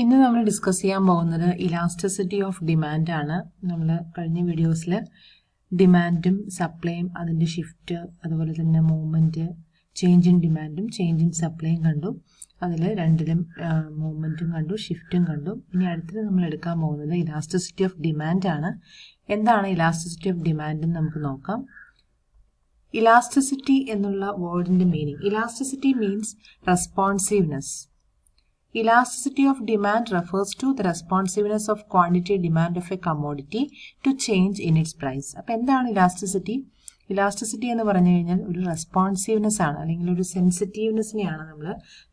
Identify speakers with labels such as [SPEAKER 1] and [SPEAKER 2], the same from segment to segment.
[SPEAKER 1] ഇന്ന് നമ്മൾ ഡിസ്കസ് ചെയ്യാൻ പോകുന്നത് ഇലാസ്റ്റിസിറ്റി ഓഫ് ഡിമാൻഡ് ആണ്. നമ്മൾ കഴിഞ്ഞ വീഡിയോസിൽ ഡിമാൻഡും സപ്ലൈയും അതിൻ്റെ ഷിഫ്റ്റ് അതുപോലെ തന്നെ മൂവ്മെൻറ്റ്, ചേഞ്ച് ഇൻ ഡിമാൻഡും ചേഞ്ച് ഇൻ സപ്ലൈയും കണ്ടു. അതിൽ രണ്ടിലും മൂവ്മെൻറ്റും കണ്ടു, ഷിഫ്റ്റും കണ്ടു. ഇനി അടുത്തത് നമ്മൾ എടുക്കാൻ പോകുന്നത് ഇലാസ്റ്റിസിറ്റി ഓഫ് ഡിമാൻഡ് ആണ്. എന്താണ് ഇലാസ്റ്റിസിറ്റി ഓഫ് ഡിമാൻഡ് എന്ന് നമുക്ക് നോക്കാം. ഇലാസ്റ്റിസിറ്റി എന്നുള്ള വേർഡിൻ്റെ meaning, elasticity means responsiveness. Elasticity of demand refers to the responsiveness of quantity demand of a commodity to change in its price. അപ്പോൾ എന്താണ് ഇലാസ്റ്റിസിറ്റി? ഇലാസ്റ്റിസിറ്റി എന്ന് പറഞ്ഞു കഴിഞ്ഞാൽ ഒരു റെസ്പോൺസീവ്നെസ് ആണ്, അല്ലെങ്കിൽ ഒരു സെൻസിറ്റീവ്നെസ്സിനെയാണ് നമ്മൾ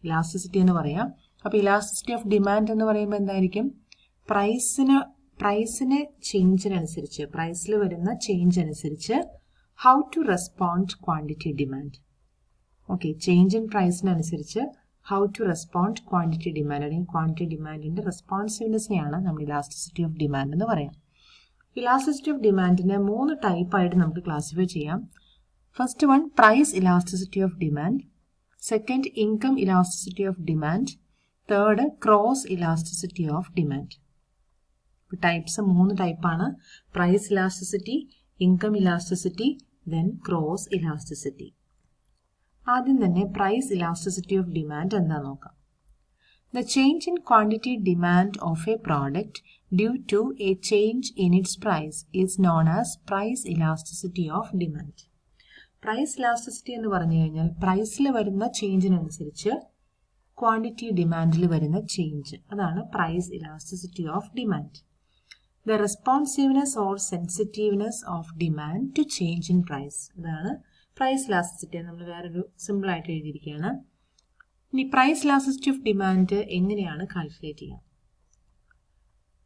[SPEAKER 1] ഇലാസ്റ്റിസിറ്റി എന്ന് പറയാം. അപ്പോൾ ഇലാസ്റ്റിസിറ്റി ഓഫ് ഡിമാൻഡ് എന്ന് പറയുമ്പോൾ എന്തായിരിക്കും? പ്രൈസിന് ചേഞ്ചിനനുസരിച്ച്, പ്രൈസിൽ വരുന്ന ചേഞ്ച് അനുസരിച്ച് how to respond quantity demand. Okay, change in പ്രൈസിനനുസരിച്ച് how to respond quantity demand, അല്ലെങ്കിൽ ക്വാണ്ടിറ്റി ഡിമാൻഡിൻ്റെ റെസ്പോൺസീവ്നെസ്സിനെയാണ് നമ്മൾ ഇലാസ്റ്റിസിറ്റി ഓഫ് ഡിമാൻഡ് എന്ന് പറയാം. ഇലാസ്റ്റിസിറ്റി ഓഫ് ഡിമാൻഡിനെ 3 ടൈപ്പായിട്ട് നമുക്ക് ക്ലാസിഫൈ ചെയ്യാം. First one, price elasticity of demand. Second, income elasticity of demand. Third, cross elasticity of demand. Types 3 ടൈപ്പാണ്: price elasticity, income elasticity, then cross elasticity. ആദ്യം തന്നെ പ്രൈസ് ഇലാസ്റ്റിസിറ്റി ഓഫ് ഡിമാൻഡ് എന്താ നോക്കാം. The change in quantity demand of a product due to a change in its price is known as price elasticity of demand. Price elasticity എന്ന് പറഞ്ഞു കഴിഞ്ഞാൽ പ്രൈസിൽ വരുന്ന ചേഞ്ചിനനുസരിച്ച് quantity ഡിമാൻഡിൽ വരുന്ന ചേഞ്ച്, അതാണ് price elasticity of demand. The responsiveness or sensitiveness of demand to change in price, അതാണ് price elasticity. നമ്മൾ വേറൊരു സിമ്പിളായിട്ട് എഴുതിയിരിക്കുകയാണ്. ഇനി പ്രൈസ് ഇലാസ്റ്റിസിറ്റി ഓഫ് ഡിമാൻഡ് എങ്ങനെയാണ് കാൽക്കുലേറ്റ് ചെയ്യുക?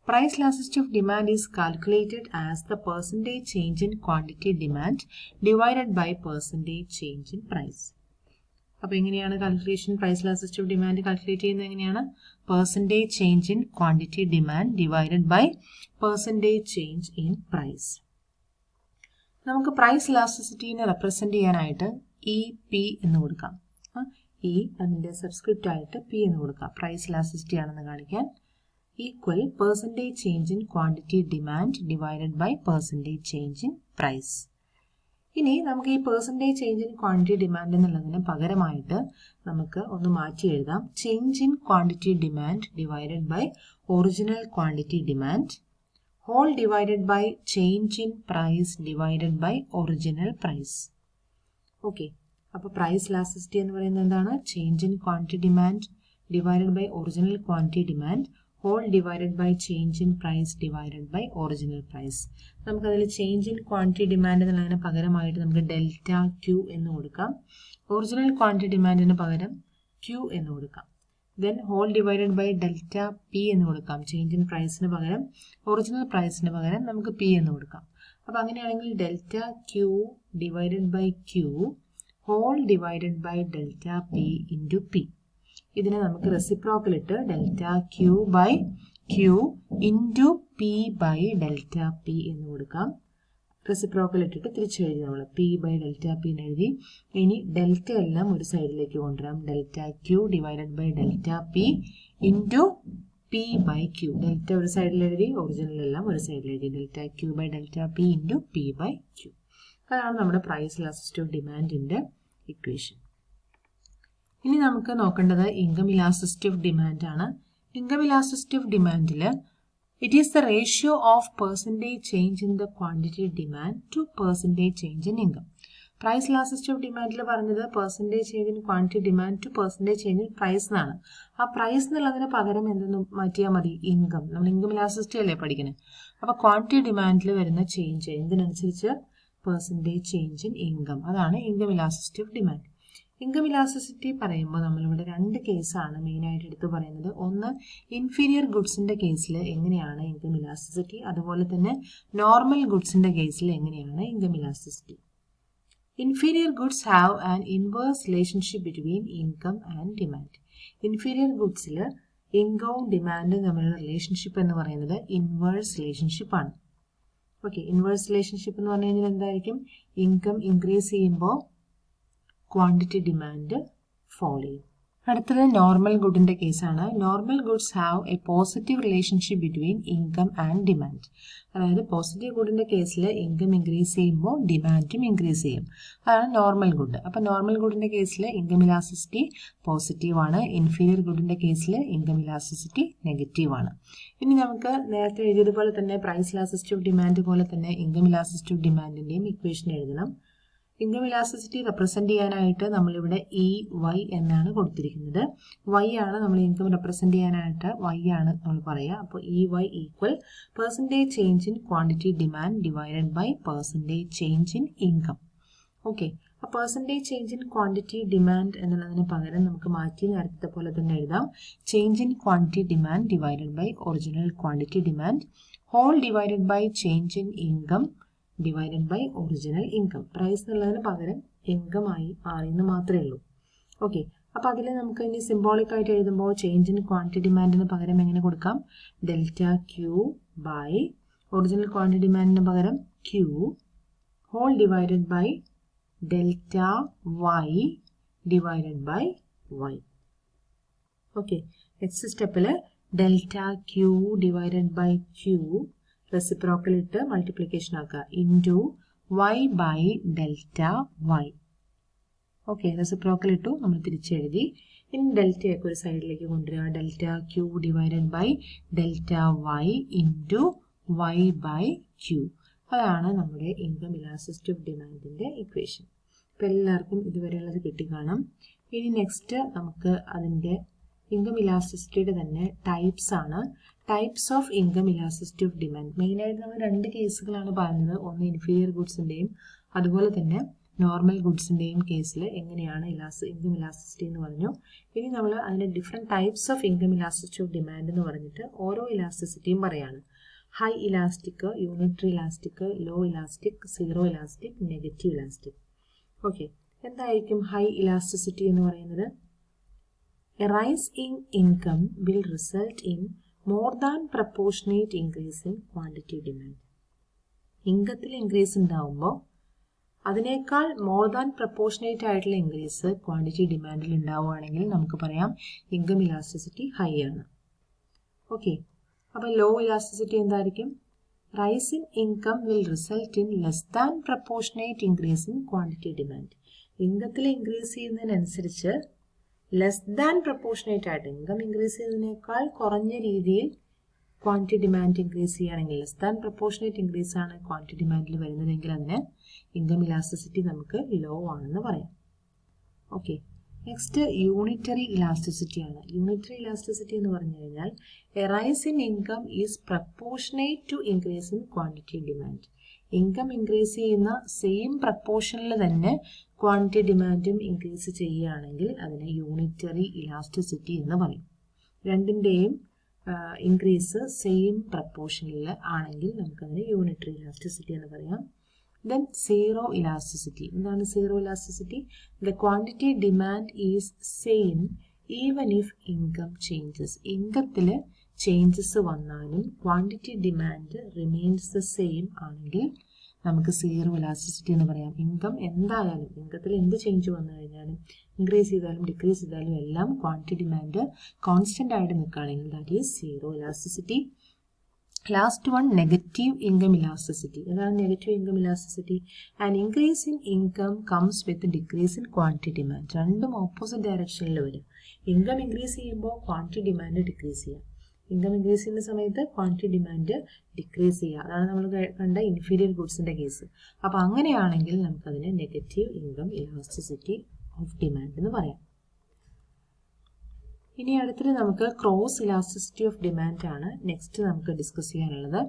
[SPEAKER 1] Price elasticity of demand is calculated as the percentage change in quantity demand divided by percentage change in price. അപ്പോൾ എങ്ങനെയാണ് calculation? Price elasticity of demand calculate ചെയ്യുന്നത് എങ്ങനെയാണ്? Percentage change in quantity demand divided by percentage change in price. നമുക്ക് price ഇലാസ്റ്റിസിറ്റിനെ represent ചെയ്യാനായിട്ട് E P എന്ന് കൊടുക്കാം. E അതിൻ്റെ സബ്സ്ക്രിപ്റ്റ് ആയിട്ട് പി എന്ന് കൊടുക്കാം. പ്രൈസ് ഇലാസ്റ്റിസിറ്റി ആണെന്ന് കാണിക്കാൻ. Equal percentage change in quantity demand divided by percentage change in price. ഇനി നമുക്ക് ഈ percentage change in quantity demand എന്നുള്ളതിന് പകരമായിട്ട് നമുക്ക് ഒന്ന് മാറ്റി എഴുതാം. Change in quantity demand divided by original quantity demand whole divided by change in price divided by original price. Okay, അപ്പോൾ പ്രൈസ് ഇലാസ്റ്റിസിറ്റി എന്ന് പറയുന്നത് എന്താണ്? Change in quantity demand divided by original quantity demand whole divided by change in price divided by original price. നമുക്കതിൽ change in quantity demand എന്നുള്ളതിന് പകരമായിട്ട് നമുക്ക് delta Q എന്ന് കൊടുക്കാം. ഒറിജിനൽ ക്വാണ്ടിറ്റി ഡിമാൻഡിന് പകരം ക്യൂ എന്ന് കൊടുക്കാം. Then whole divided by delta P എന്ന് കൊടുക്കാം. ചേഞ്ച് ഇൻ പ്രൈസിന് പകരം ഒറിജിനൽ പ്രൈസിന് പകരം നമുക്ക് പി എന്ന് കൊടുക്കാം. അപ്പോൾ അങ്ങനെയാണെങ്കിൽ delta Q divided by Q whole divided by delta P into P. ഇതിനെ നമുക്ക് റെസിപ്രോക്കൽ ഇട്ട് delta Q by Q into P by delta P എന്ന് കൊടുക്കാം. റെസിപ്രോക്കൽ ഇട്ടിട്ട് തിരിച്ചു എഴുതി നമ്മൾ പി ബൈ ഡെൽറ്റ പി എന്ന് എഴുതി. ഇനി ഡെൽറ്റ എല്ലാം ഒരു സൈഡിലേക്ക് കൊണ്ടുവരാം. Delta Q divided by delta P into P by Q. Delta ഒരു സൈഡിൽ എഴുതി, ഒറിജിനൽ എല്ലാം ഒരു സൈഡിൽ എഴുതി. Delta Q by delta P into P by Q. അതാണ് നമ്മുടെ പ്രൈസ് ഇലാസ്റ്റിസിറ്റി ഓഫ് ഡിമാൻഡിൻ്റെ ഇക്വേഷൻ. ഇനി നമുക്ക് നോക്കേണ്ടത് ഇൻകം ഇലാസ്റ്റിസിറ്റി ഓഫ് ഡിമാൻഡ് ആണ്. ഇൻകം ഇലാസ്റ്റിസിറ്റി ഓഫ് ഡിമാൻഡിൽ it is the ratio of percentage change in the quantity demand to percentage change in income. Price elasticity of ഡിമാൻഡിൽ പറഞ്ഞത് percentage change in quantity demand to percentage change in price എന്നാണ്. ആ price എന്നുള്ളതിന് പകരം എന്തെന്ന് മാറ്റിയാൽ മതി? ഇൻകം. നമ്മൾ ഇൻകം ഇലാസ്റ്റിസിറ്റി അല്ലേ പഠിക്കുന്നത്. അപ്പോൾ ക്വാണ്ടിറ്റി ഡിമാൻഡിൽ വരുന്ന ചേഞ്ച് എന്തിനനുസരിച്ച്? Percentage change in income. അതാണ് income elasticity of demand. Income elasticity പറയുമ്പോൾ നമ്മളിവിടെ 2 കേസാണ് മെയിനായിട്ട് എടുത്ത് പറയുന്നത്. ഒന്ന്, ഇൻഫീരിയർ ഗുഡ്സിൻ്റെ കേസിൽ എങ്ങനെയാണ് ഇൻകം ഇലാസ്റ്റിസിറ്റി, അതുപോലെ തന്നെ നോർമൽ ഗുഡ്സിൻ്റെ കേസിൽ എങ്ങനെയാണ് income elasticity. Inferior goods have an inverse relationship between income and demand. Inferior ഗുഡ്സിൽ ഇൻകവും ഡിമാൻഡും തമ്മിലുള്ള റിലേഷൻഷിപ്പ് എന്ന് പറയുന്നത് ഇൻവേഴ്സ് റിലേഷൻഷിപ്പ് ആണ്. ഓക്കെ, ഇൻവേഴ്സ് റിലേഷൻഷിപ്പ് എന്ന് പറഞ്ഞു കഴിഞ്ഞാൽ എന്തായിരിക്കും? ഇൻകം ഇൻക്രീസ് ചെയ്യുമ്പോൾ ക്വാണ്ടിറ്റി ഡിമാൻഡ് ഫോൾ ചെയ്യും. അടുത്തത് നോർമൽ ഗുഡിന്റെ കേസാണ്. Normal goods have a positive relationship between income and demand. അതായത് പോസിറ്റീവ് ഗുഡിന്റെ കേസിൽ ഇൻകം ഇൻക്രീസ് ചെയ്യുമ്പോൾ ഡിമാൻഡും ഇൻക്രീസ് ചെയ്യും. അതാണ് നോർമൽ ഗുഡ്. അപ്പോൾ നോർമൽ ഗുഡിന്റെ കേസിൽ ഇൻകം ഇലാസ്റ്റിസിറ്റി പോസിറ്റീവ് ആണ്. ഇൻഫീരിയർ ഗുഡിന്റെ കേസിൽ ഇൻകം ഇലാസ്റ്റിസിറ്റി നെഗറ്റീവ് ആണ്. ഇനി നമുക്ക് നേരത്തെ എഴുതിയതുപോലെ തന്നെ പ്രൈസ് ഇലാസ്റ്റിസിറ്റി ഓഫ് ഡിമാൻഡ് പോലെ തന്നെ ഇൻകം ഇലാസ്റ്റിസിറ്റി ഓഫ് ഡിമാൻഡിന്റെയും ഇക്വേഷൻ എഴുതണം. ഇൻകം ഇലാസ്റ്റിസിറ്റി റെപ്രസെന്റ് ചെയ്യാനായിട്ട് നമ്മളിവിടെ EY എന്നാണ് കൊടുത്തിരിക്കുന്നത്. Y ആണ് നമ്മൾ ഇൻകം റെപ്രസെന്റ് ചെയ്യാനായിട്ട് Y ആണ് നമ്മൾ പറയുക. അപ്പോൾ EY equal percentage change in quantity demand divided by percentage change in income. Okay, ആ percentage change in quantity demand എന്നുള്ളതിന് പകരം നമുക്ക് മാറ്റി നേരത്തെ പോലെ തന്നെ എഴുതാം. Change in quantity demand divided by original quantity demand whole divided by change in income divided by original income. Price എന്നുള്ളതിന് പകരം ഇൻകം ആയി മാറിയെന്ന് മാത്രമേ ഉള്ളൂ. ഓക്കെ, അപ്പോൾ അതിൽ നമുക്ക് ഇനി സിംബോളിക് ആയിട്ട് എഴുതുമ്പോൾ ചേഞ്ച് ഇൻ ക്വാണ്ടിറ്റി ഡിമാൻഡിന് പകരം എങ്ങനെ കൊടുക്കാം? Delta Q by original quantity ഡിമാൻഡിന് പകരം Q whole divided by delta Y divided by Y. Okay, next സ്റ്റെപ്പിൽ delta Q divided by Q reciprocal ഇട്ട് മൾട്ടിപ്ലിക്കേഷൻ ആക്കുക into Y by delta Y. Okay, reciprocal ഇട്ടു, നമ്മൾ തിരിച്ചെഴുതി. ഇനി ഡെൽറ്റയൊക്കെ ഒരു സൈഡിലേക്ക് കൊണ്ടുവരിക. Delta Q divided by delta Y into Y by Q. അതാണ് നമ്മുടെ ഇൻകം ഇലാസ്റ്റിസിറ്റി ഓഫ് ഡിമാൻഡിൻ്റെ ഇക്വേഷൻ. അപ്പോൾ എല്ലാവർക്കും ഇതുവരെയുള്ളത് കിട്ടിക്കാണും. ഇനി നെക്സ്റ്റ് നമുക്ക് അതിൻ്റെ ഇൻകം ഇലാസ്റ്റിസിറ്റിയുടെ തന്നെ ടൈപ്സ് ആണ്. Types of income elasticity of demand. മെയിനായിട്ട് നമ്മൾ രണ്ട് കേസുകളാണ് പറഞ്ഞത്. ഒന്ന് ഇൻഫീരിയർ ഗുഡ്സിൻ്റെയും അതുപോലെ തന്നെ നോർമൽ ഗുഡ്സിൻ്റെയും കേസിൽ എങ്ങനെയാണ് ഇൻകം ഇലാസ്റ്റിസിറ്റി എന്ന് പറഞ്ഞു. ഇനി നമ്മൾ അതിൻ്റെ different types of income elasticity of demand എന്ന് പറഞ്ഞിട്ട് ഓരോ ഇലാസ്റ്റിസിറ്റിയും പറയാണ്. High elastic, unitary elastic, low elastic, zero elastic, negative elastic. Okay, എന്തായിരിക്കും ഹൈ ഇലാസ്റ്റിസിറ്റി എന്ന് പറയുന്നത്? A rise in income will result in more than proportionate increase in quantity demand. ഇൻകത്തിൽ increase ഉണ്ടാവുമ്പോൾ അതിനേക്കാൾ മോർ ദാൻ പ്രപ്പോർഷനേറ്റ് ആയിട്ടുള്ള increase quantity ഡിമാൻഡിൽ ഉണ്ടാവുകയാണെങ്കിൽ നമുക്ക് പറയാം ഇൻകം ഇലാസ്റ്റിസിറ്റി ഹൈ ആണ്. ഓക്കെ, അപ്പോൾ ലോ ഇലാസ്റ്റിസിറ്റി എന്തായിരിക്കും? Rise in income will result in less than proportionate increase in quantity demand. ഇൻകത്തിൽ ഇൻക്രീസ് ചെയ്യുന്നതിനനുസരിച്ച് ലെസ് ദാൻ പ്രപ്പോർഷനേറ്റ് ആയിട്ട് ഇൻകം ഇൻക്രീസ് ചെയ്യുന്നതിനേക്കാൾ കുറഞ്ഞ രീതിയിൽ ക്വാണ്ടിറ്റി ഡിമാൻഡ് ഇൻക്രീസ് ചെയ്യുകയാണെങ്കിൽ ലെസ് ദാൻ പ്രപ്പോർഷനേറ്റ് ഇൻക്രീസ് ആണ് ക്വാണ്ടിറ്റി ഡിമാൻഡിൽ വരുന്നതെങ്കിൽ അതിന് ഇൻകം ഇലാസ്റ്റിസിറ്റി നമുക്ക് ലോ ആണെന്ന് പറയാം. ഓക്കെ, നെക്സ്റ്റ് യൂണിറ്ററി ഇലാസ്റ്റിസിറ്റി ആണ്. യൂണിറ്ററി ഇലാസ്റ്റിസിറ്റി എന്ന് പറഞ്ഞു കഴിഞ്ഞാൽ a rise in income is proportionate to increase in quantity demand. Income increase ചെയ്യുന്ന സെയിം പ്രപ്പോർഷനിൽ തന്നെ ക്വാണ്ടിറ്റി ഡിമാൻഡും ഇൻക്രീസ് ചെയ്യുകയാണെങ്കിൽ അതിനെ യൂണിറ്ററി ഇലാസ്റ്റിസിറ്റി എന്ന് പറയും. രണ്ടിൻ്റെയും ഇൻക്രീസ് സെയിം പ്രപ്പോർഷനിൽ ആണെങ്കിൽ നമുക്കതിനെ യൂണിറ്ററി ഇലാസ്റ്റിസിറ്റി എന്ന് പറയാം. Then zero elasticity. എന്താണ് zero elasticity? The quantity demand is same even if income changes. ഇൻകത്തിൽ ചേഞ്ചസ് വന്നാലും quantity demand remains the same ആണെങ്കിൽ നമുക്ക് സീറോ ഇലാസ്റ്റിസിറ്റി എന്ന് പറയാം. ഇൻകം എന്തായാലും ഇൻകത്തിൽ എന്ത് ചേഞ്ച് വന്നു കഴിഞ്ഞാലും ഇൻക്രീസ് ചെയ്താലും ഡിക്രീസ് ചെയ്താലും എല്ലാം ക്വാണ്ടിറ്റി ഡിമാൻഡ് കോൺസ്റ്റന്റ് ആയിട്ട് നിൽക്കുകയാണെങ്കിൽ that is zero elasticity. Last one negative income elasticity. എന്താണ് negative income elasticity? And increase in income comes with decrease in quantity demand. രണ്ടും ഓപ്പോസിറ്റ് ഡയറക്ഷനിൽ വരും. ഇൻകം ഇൻക്രീസ് ചെയ്യുമ്പോൾ ക്വാണ്ടിറ്റി ഡിമാൻഡ് ഡിക്രീസ് ചെയ്യാം. Income increase ചെയ്യുന്ന സമയത്ത് ക്വാണ്ടിറ്റി ഡിമാൻഡ് ഡിക്രീസ് ചെയ്യുക. അതാണ് നമ്മൾ കണ്ട ഇൻഫീരിയർ ഗുഡ്സിൻ്റെ കേസ്. അപ്പോൾ അങ്ങനെയാണെങ്കിൽ നമുക്കതിനെ negative income elasticity of demand എന്ന് പറയാം. ഇനി അടുത്തത് നമുക്ക് ക്രോസ് ഇലാസ്റ്റിസിറ്റി ഓഫ് ഡിമാൻഡ് ആണ് നെക്സ്റ്റ് നമുക്ക് ഡിസ്കസ് ചെയ്യാനുള്ളത്.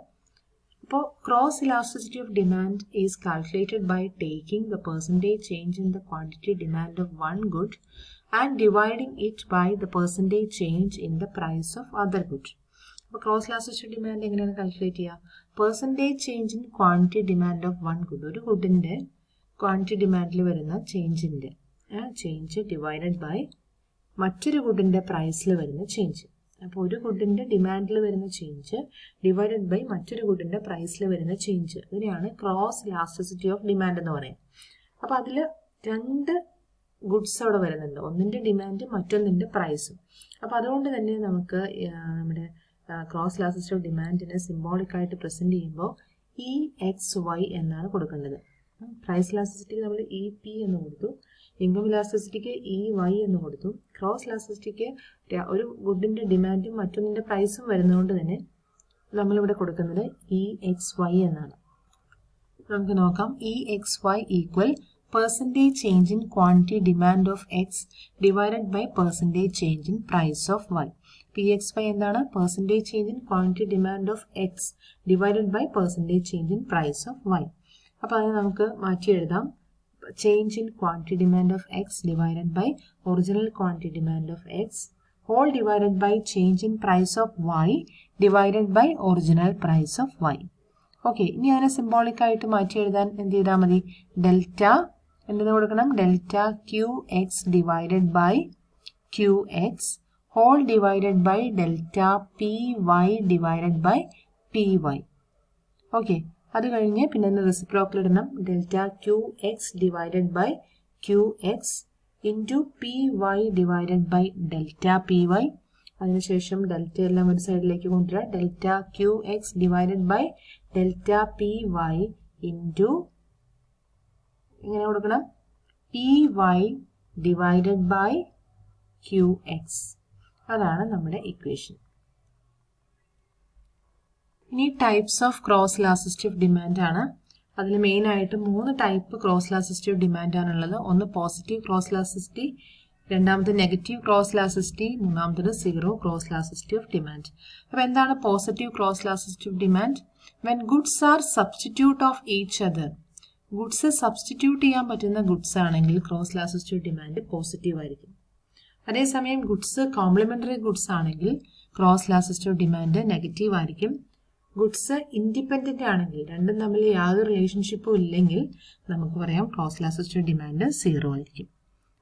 [SPEAKER 1] അപ്പോൾ cross elasticity of demand is calculated by taking the percentage change in the quantity demand of one good and dividing it by the percentage change in the price of other good. അപ്പോൾ cross elasticity demand എങ്ങനെയാണ് calculate ചെയ്യുക? Percentage change in quantity demand of one good. ഒരു ഗുഡിൻ്റെ quantity ഡിമാൻഡിൽ വരുന്ന ചേഞ്ചിൻ്റെ change divided by മറ്റൊരു ഗുഡിൻ്റെ പ്രൈസിൽ വരുന്ന change. അപ്പോൾ ഒരു ഗുഡിൻ്റെ ഡിമാൻഡിൽ വരുന്ന ചേഞ്ച് ഡിവൈഡഡ് ബൈ മറ്റൊരു ഗുഡിൻ്റെ പ്രൈസിൽ വരുന്ന ചേഞ്ച്. ഇതിനെയാണ് ക്രോസ് ഇലാസ്റ്റിസിറ്റി ഓഫ് ഡിമാൻഡ് എന്ന് പറയുന്നത്. അപ്പോൾ അതിൽ രണ്ട് ഗുഡ്സ് അവിടെ വരുന്നുണ്ട്, ഒന്നിൻ്റെ ഡിമാൻഡ് മറ്റൊന്നിൻ്റെ പ്രൈസും. അപ്പോൾ അതുകൊണ്ട് തന്നെ നമുക്ക് നമ്മുടെ ക്രോസ് ഇലാസ്റ്റിസിറ്റി ഓഫ് ഡിമാൻഡിനെ സിംബോളിക്കായിട്ട് പ്രസൻറ്റ് ചെയ്യുമ്പോൾ EXY എന്നാണ് കൊടുക്കേണ്ടത്. പ്രൈസ് ഇലാസ്റ്റിസിറ്റിക്ക് നമ്മൾ EP എന്ന് കൊടുത്തു, ഇൻകം ഇലാസ്റ്റിസിറ്റിക്ക് EY എന്ന് കൊടുത്തു. ക്രോസ് ഇലാസ്റ്റിസിറ്റിക്ക് ഒരു ഗുഡിൻ്റെ ഡിമാൻഡും മറ്റൊന്നിൻ്റെ പ്രൈസും വരുന്നതുകൊണ്ട് തന്നെ നമ്മളിവിടെ കൊടുക്കുന്നത് EXY എന്നാണ്. നമുക്ക് നോക്കാം. EXY equal percentage change in quantity demand of X divided by percentage change in price of Y. PXY എന്താണ്? Percentage change in quantity demand of X divided by percentage change in price of Y. അപ്പോൾ അതിനെ നമുക്ക് മാറ്റി എഴുതാം. Change in quantity demand of X divided by original quantity demand of X whole divided by change in price of Y divided by original price of Y. Okay, ഇനി അതിനെ symbolic ആയിട്ട് മാറ്റി എഴുതാൻ എന്ത് ചെയ്താൽ മതി? ഡെൽറ്റ എന്തെന്ന് കൊടുക്കണം? Delta QX divided by QX whole divided by delta PY divided by PY. Okay, അത് കഴിഞ്ഞ് പിന്നെ ഒന്ന് റെസിപ്രോക്കൽ ഇടണം. Delta QX divided by QX into PY divided by delta PY. അതിനുശേഷം ഡെൽറ്റ എല്ലാം ഒരു സൈഡിലേക്ക് കൊണ്ടുവരിക. Delta QX divided by delta PY into ഇങ്ങനെ കൊടുക്കണം PY ഡിവൈഡഡ് ബൈ QX. അതാണ് നമ്മുടെ ഇക്വേഷൻ. ഇനി types of cross elasticity of demand ആണ്. അതിൽ മെയിനായിട്ട് 3 type cross elasticity of demand ആണുള്ളത്. ഒന്ന് പോസിറ്റീവ് ക്രോസ് ഇലാസ്റ്റിസിറ്റി, രണ്ടാമത് നെഗറ്റീവ് ക്രോസ് ഇലാസ്റ്റിസിറ്റി, മൂന്നാമത്തത് zero cross elasticity of demand. അപ്പോൾ എന്താണ് positive cross elasticity of demand? When goods are substitute of each other. Goods substitute ചെയ്യാൻ പറ്റുന്ന ഗുഡ്സ് ആണെങ്കിൽ cross elasticity of demand positive ആയിരിക്കും. അതേസമയം goods complementary goods ആണെങ്കിൽ cross elasticity of demand negative ആയിരിക്കും. Goods independent ആണെങ്കിൽ, രണ്ടും തമ്മിൽ യാതൊരു റിലേഷൻഷിപ്പും ഇല്ലെങ്കിൽ നമുക്ക് പറയാം cross elasticity of demand zero ആയിരിക്കും.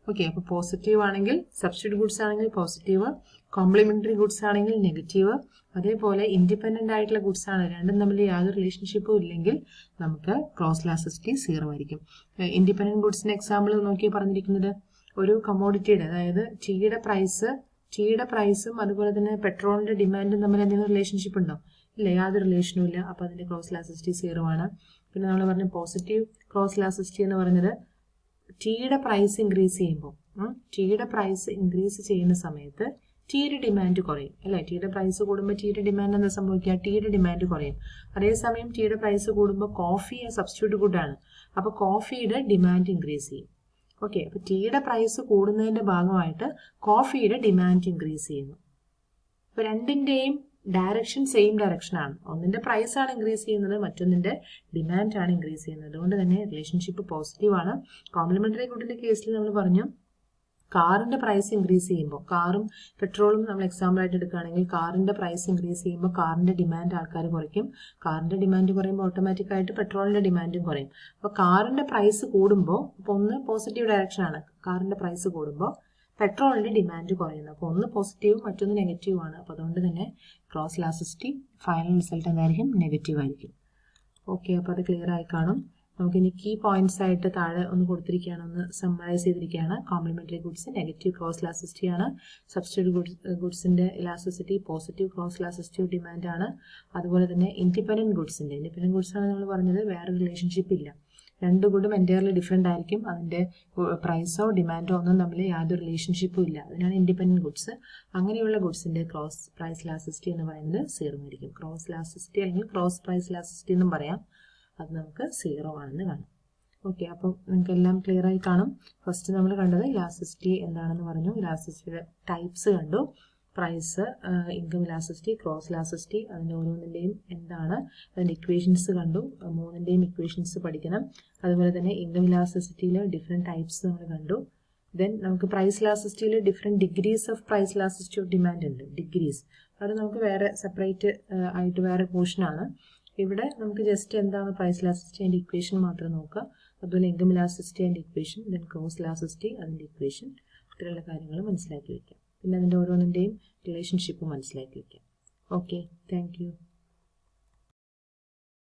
[SPEAKER 1] ഓക്കെ, അപ്പോൾ പോസിറ്റീവ് ആണെങ്കിൽ, സബ്സ്റ്റിറ്റ്യൂട്ട് ഗുഡ്സ് ആണെങ്കിൽ പോസിറ്റീവ്, കോംപ്ലിമെന്ററി ഗുഡ്സ് ആണെങ്കിൽ നെഗറ്റീവ്. അതേപോലെ ഇൻഡിപെൻഡന്റ് ആയിട്ടുള്ള ഗുഡ്സ് ആണ്, രണ്ടും തമ്മിൽ യാതൊരു റിലേഷൻഷിപ്പും ഇല്ലെങ്കിൽ നമുക്ക് ക്രോസ് ഇലാസ്റ്റിസിറ്റി സീറോ ആയിരിക്കും. ഇൻഡിപെൻഡന്റ് ഗുഡ്സിന്റെ എക്സാമ്പിൾ നോക്കി പറഞ്ഞിരിക്കുന്നത് ഒരു കമ്മോഡിറ്റിയുടെ, അതായത് ടീയുടെ പ്രൈസും അതുപോലെ തന്നെ പെട്രോളിന്റെ ഡിമാൻഡും തമ്മിൽ എന്തെങ്കിലും റിലേഷൻഷിപ്പ് ഉണ്ടോ? ഇല്ല, യാതൊരു റിലേഷനും ഇല്ല. അപ്പോൾ അതിന്റെ ക്രോസ് ഇലാസ്റ്റിസിറ്റി സീറോ ആണ്. പിന്നെ നമ്മൾ പറഞ്ഞ പോസിറ്റീവ് ക്രോസ് ഇലാസ്റ്റിസിറ്റി എന്ന് പറഞ്ഞത് ടീയുടെ പ്രൈസ് ഇൻക്രീസ് ചെയ്യുന്ന സമയത്ത് ടീയുടെ ഡിമാൻഡ് കുറയും, അല്ലേ? ടീയുടെ പ്രൈസ് കൂടുമ്പോൾ ടീയുടെ ഡിമാൻഡ് എന്താ സംഭവിക്കുക? ടീയുടെ ഡിമാൻഡ് കുറയും. അതേസമയം ടീയുടെ പ്രൈസ് കൂടുമ്പോൾ കോഫി സബ്സ്റ്റിറ്റ്യൂട്ട് ഗുഡാണ്, അപ്പോൾ കോഫിയുടെ ഡിമാൻഡ് ഇൻക്രീസ് ചെയ്യും. ഓക്കെ, അപ്പോൾ ടീയുടെ പ്രൈസ് കൂടുന്നതിന്റെ ഭാഗമായിട്ട് കോഫിയുടെ ഡിമാൻഡ് ഇൻക്രീസ് ചെയ്യുന്നു. അപ്പോൾ രണ്ടിന്റെയും ഡയറക്ഷൻ സെയിം ഡയറക്ഷൻ ആണ്. ഒന്നിന്റെ പ്രൈസ് ആണ് ഇൻക്രീസ് ചെയ്യുന്നത്, മറ്റൊന്നിന്റെ ഡിമാൻഡ് ആണ് ഇൻക്രീസ് ചെയ്യുന്നത്. അതുകൊണ്ട് തന്നെ റിലേഷൻഷിപ്പ് പോസിറ്റീവ് ആണ്. കോംപ്ലിമെന്ററി ഗുഡിന്റെ കേസിൽ നമ്മൾ പറഞ്ഞു കാറിന്റെ പ്രൈസ് ഇൻക്രീസ് ചെയ്യുമ്പോൾ, കാറും പെട്രോളും നമ്മൾ എക്സാമ്പിൾ ആയിട്ട് എടുക്കുകയാണെങ്കിൽ കാറിന്റെ പ്രൈസ് ഇൻക്രീസ് ചെയ്യുമ്പോൾ കാറിന്റെ ഡിമാൻഡ് ആൾക്കാർ കുറയ്ക്കും. കാറിന്റെ ഡിമാൻഡ് കുറയുമ്പോൾ ഓട്ടോമാറ്റിക് ആയിട്ട് പെട്രോളിന്റെ ഡിമാൻഡും കുറയും. അപ്പോൾ കാറിന്റെ പ്രൈസ് കൂടുമ്പോൾ, അപ്പോൾ ഒന്ന് പോസിറ്റീവ് ഡയറക്ഷൻ ആണ്, കാറിന്റെ പ്രൈസ് കൂടുമ്പോൾ പെട്രോളിന്റെ ഡിമാൻഡ് കുറയുന്നു. അപ്പോൾ ഒന്ന് പോസിറ്റീവ് മറ്റൊന്ന് നെഗറ്റീവ് ആണ്. അപ്പോൾ അതുകൊണ്ട് തന്നെ ക്രോസ് ഇലാസ്റ്റിസിറ്റി ഫൈനൽ റിസൾട്ട് എന്തായിരിക്കും? നെഗറ്റീവ് ആയിരിക്കും. ഓക്കെ, അപ്പോൾ അത് ക്ലിയർ ആയി കാണും. നമുക്കിനി കീ പോയിന്റ്സ് ആയിട്ട് താഴെ ഒന്ന് കൊടുത്തിരിക്കുകയാണ്, ഒന്ന് സമ്മറൈസ് ചെയ്തിരിക്കുകയാണ്. Complementary goods negative cross elasticity ആണ്. സബ്സ്റ്റിറ്റ്യൂട്ട് ഗുഡ്സിന്റെ elasticity positive cross elasticity of demand ആണ്. അതുപോലെ തന്നെ ഇൻഡിപെൻഡന്റ് ഗുഡ്സ് ആണ് നമ്മൾ പറഞ്ഞത് വേറെ റിലേഷൻഷിപ്പ് ഇല്ല, രണ്ട് ഗുഡും എൻറ്റയർലി ഡിഫറെൻ്റ് ആയിരിക്കും. അതിൻ്റെ പ്രൈസോ ഡിമാൻഡോ ഒന്നും തമ്മിൽ യാതൊരു റിലേഷൻഷിപ്പും ഇല്ല. അതിനാണ് ഇൻഡിപെൻഡന്റ് ഗുഡ്സ്. അങ്ങനെയുള്ള ഗുഡ്സിന്റെ ക്രോസ് പ്രൈസ് ഇലാസ്റ്റിസിറ്റി എന്ന് പറയുന്നത് സീറോ ആയിരിക്കും. ക്രോസ് ഇലാസ്റ്റിസിറ്റി അല്ലെങ്കിൽ ക്രോസ് പ്രൈസ് ഇലാസ്റ്റിസിറ്റി എന്നും പറയാം. അത് നമുക്ക് സീറോ ആണെന്ന് കാണാം. ഓക്കെ, അപ്പം നിങ്ങൾക്ക് എല്ലാം ക്ലിയർ ആയി കാണും. ഫസ്റ്റ് നമ്മൾ കണ്ടത് ഇലാസ്റ്റിസിറ്റി എന്താണെന്ന് പറഞ്ഞു, ഇലാസ്റ്റിസിറ്റിയുടെ ടൈപ്സ് കണ്ടു, price, income elasticity, cross elasticity, അതിൻ്റെ ഓരോന്നിൻ്റെയും എന്താണ് അതിൻ്റെ ഇക്വേഷൻസ് കണ്ടു. മൂന്നിൻ്റെയും ഇക്വേഷൻസ് പഠിക്കണം. അതുപോലെ തന്നെ ഇൻകം ഇലാസ്റ്റിസിറ്റിയിൽ ഡിഫറെൻറ്റ് ടൈപ്സ് നമ്മൾ കണ്ടു. ദെൻ നമുക്ക് പ്രൈസ് ഇലാസ്റ്റിസിറ്റിയിൽ different degrees of price elasticity of demand ഉണ്ട്. ഡിഗ്രീസ് അത് നമുക്ക് വേറെ സെപ്പറേറ്റ് ആയിട്ട് വേറെ പോർഷനാണ്. ഇവിടെ നമുക്ക് ജസ്റ്റ് എന്താണ് പ്രൈസ് ഇലാസ്റ്റിസിറ്റി അതിൻ്റെ ഇക്വേഷൻ മാത്രം നോക്കുക. അതുപോലെ ഇൻകം ഇലാസ്റ്റിസിറ്റി അതിൻ്റെ ഇക്വേഷൻ, ദെൻ ക്രോസ് ഇലാസ്റ്റിസിറ്റി അതിൻ്റെ ഇക്വേഷൻ, ഇത്രയുള്ള കാര്യങ്ങൾ മനസ്സിലാക്കി വയ്ക്കാം. പിന്നെ അതിൻ്റെ ഓരോന്നിൻ്റെയും റിലേഷൻഷിപ്പ് മനസ്സിലാക്കി വയ്ക്കാം. Okay, thank you.